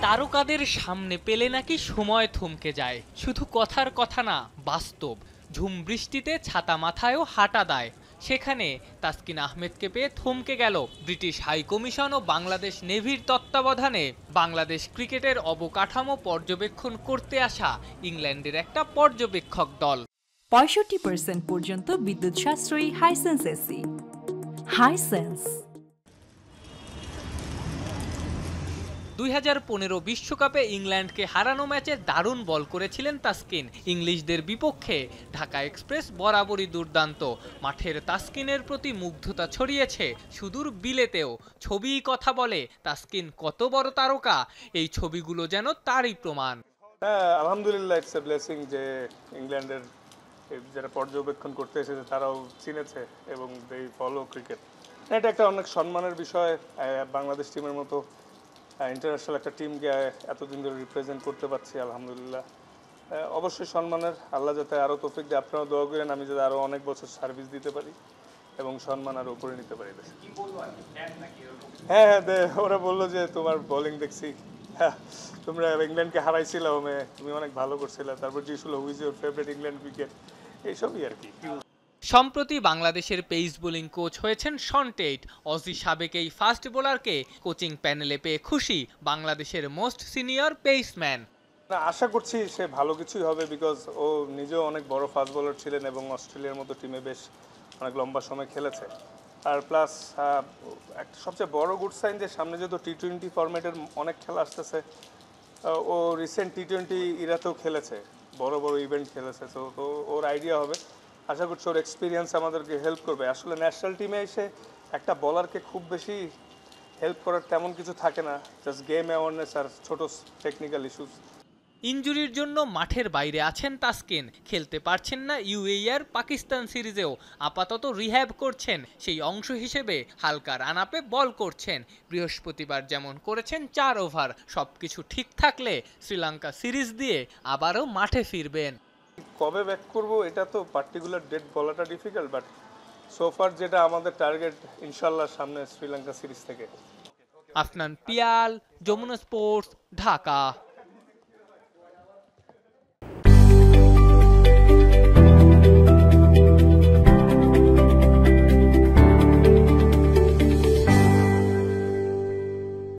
তারকাদের সামনে পেলে নাকি সময় থমকে যায়, শুধু কথার কথা না, বাস্তব। ঝুম বৃষ্টিতে ছাতা মাথায়ও হাঁটা দায়। সেখানে তাসকিন আহমেদকে পেয়ে থমকে গেল ব্রিটিশ হাইকমিশন ও বাংলাদেশ নেভির তত্ত্বাবধানে বাংলাদেশ ক্রিকেটের অবকাঠামো পর্যবেক্ষণ করতে আসা ইংল্যান্ডের একটা পর্যবেক্ষক দল। ৬৫% পর্যন্ত বিদ্যুৎ সাশ্রয়ী হাইসেন্স এসি। হাইসেন্স ২০১৫ বিশ্বকাপে ইংল্যান্ডকে হারানো ম্যাচে দারুণ বল করেছিলেন তাসকিন। ইংলিশদের বিপক্ষে ঢাকা এক্সপ্রেস বরাবরই দুর্দান্ত। মাঠের তাসকিনের প্রতি মুগ্ধতা ছড়িয়েছে সুদূর বিলেতেও। ছবিই কথা বলে। তাসকিন কত বড় তারকা, এই ছবিগুলো যেন তারই প্রমাণ। হ্যাঁ, আলহামদুলিল্লাহ, ইটস এ ব্লেসিং যে ইংল্যান্ডের যারা পর্যবেক্ষণ করতে এসেছে তারাও চিনেছে এবং দে ফলো ক্রিকেট। এটা একটা অনেক সম্মানের বিষয়। বাংলাদেশ টিমের মতো ইন্টারন্যাশনাল একটা টিমকে এতদিন ধরে রিপ্রেজেন্ট করতে পারছি, আলহামদুলিল্লাহ। অবশ্যই সম্মানের। আল্লাহ যাতে আরও তৌফিক দেয়, আপনারা দোয়া করেন আমি যাতে আরও অনেক বছর সার্ভিস দিতে পারি এবং সম্মান আরও উপরে নিতে পারি। হ্যাঁ হ্যাঁ, ওরা বললো যে তোমার বোলিং দেখছি, হ্যাঁ তোমরা ইংল্যান্ডকে হারাইছিল, তুমি অনেক ভালো করছিলে। তারপর জিজ্ঞেস who's your favourite England cricket, এইসবই আর কি। সম্প্রতি বাংলাদেশের পেস বোলিং কোচ হয়েছেন শন টেইট। অজি সাবেক এই ফাস্ট বোলারকে কোচিং প্যানেলে পেয়ে খুশি বাংলাদেশের মোস্ট সিনিয়র পেসম্যান। না, আশা করছি সে ভালো কিছুই হবে, বিকজ ও নিজেও অনেক বড় ফাস্ট বোলার ছিলেন এবং অস্ট্রেলিয়ার মতো টিমে বেশ অনেক লম্বা সময় খেলেছে। আর প্লাস একটা সবচেয়ে বড় গুড সাইন যে সামনে যেহেতু টি-20 ফরম্যাটের অনেক খেলা আসতেছে, ও রিসেন্ট টি-20 ইরাতেও খেলেছে, বড় বড় ইভেন্ট খেলেছে, তো ওর আইডিয়া হবে। আশা করছি ওর এক্সপিরিয়েন্স আমাদেরকে হেল্প করবে। আসলে ন্যাশনাল টিমে এসে একটা বলারকে খুব বেশি হেল্প করার তেমন কিছু থাকে না, জাস্ট গেম অ্যাওয়ারনেস আর ছোট টেকনিক্যাল ইস্যুস। ইনজুরির জন্য মাঠের বাইরে আছেন তাসকিন, খেলতে পারছেন না ইউএই আর পাকিস্তান সিরিজেও। আপাতত রিহ্যাব করছেন, সেই অংশ হিসেবে হালকা রান আপে বল করছেন। বৃহস্পতিবার যেমন করেছেন ৪ ওভার। সবকিছু ঠিক থাকলে শ্রীলঙ্কা সিরিজ দিয়ে আবারও মাঠে ফিরবেন। কবে ব্যাক করব এটা তো পার্টিকুলার ডেট বলাটা ডিফিকাল্ট, বাট সোফার যেটা আমাদের টার্গেট, ইনশাল্লাহ সামনে শ্রীলঙ্কা সিরিজ থেকে। আফনান পিয়াল, যমুনা স্পোর্টস, ঢাকা।